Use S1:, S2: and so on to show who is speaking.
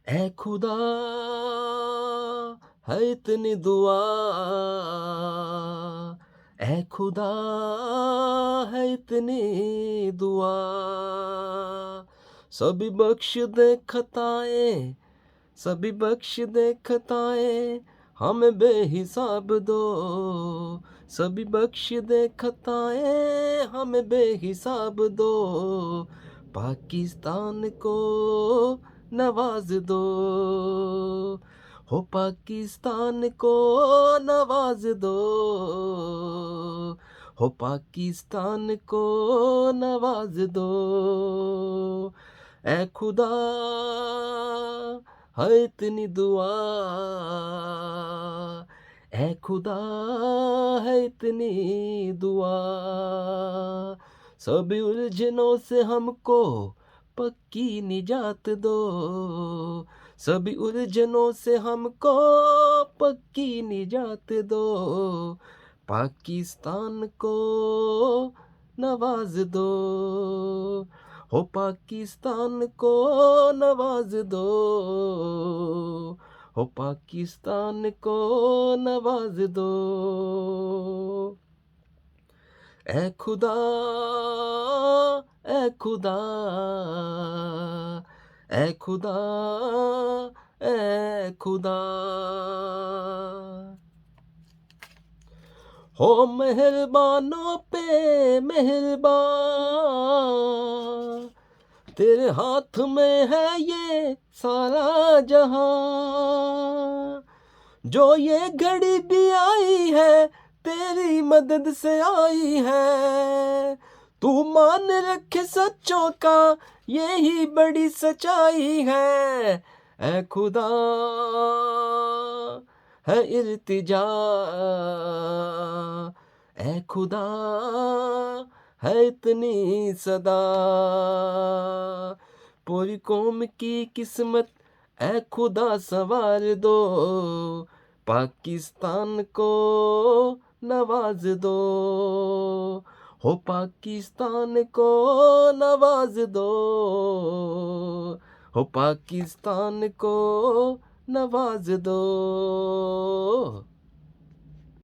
S1: ऐ खुदा है इतनी दुआ, ऐ खुदा है इतनी दुआ, सभी बख्श दे खताएं, सभी बख्श दे खताएं, हमें बेहिसाब दो, सभी बख्श दे खताएं, हमें बेहिसाब दो, पाकिस्तान को नवाज दो, हो पाकिस्तान को नवाज दो, हो पाकिस्तान को नवाज दो, ऐ खुदा है इतनी दुआ, ऐ खुदा है इतनी दुआ, सभी उलझनों से हमको पक्की निजात दो, सभी उलझनों से हमको पक्की निजात दो, पाकिस्तान को नवाज दो, हो पाकिस्तान को नवाज दो, हो पाकिस्तान को नवाज दो, ऐ खुदा, ऐ खुदा, ऐ खुदा, ऐ खुदा, हो मेहरबानों पे मेहरबान, तेरे हाथ में है ये सारा जहां, जो ये घड़ी भी आई है तेरी मदद से आई है, तू मान रखे सच्चों का यही बड़ी सच्चाई है, ऐ खुदा है इल्तिजा, ऐ खुदा है इतनी सदा, पूरी कौम की किस्मत ऐ खुदा संवार दो, पाकिस्तान को नवाज दो, हो पाकिस्तान को नवाज दो, हो पाकिस्तान को नवाज दो।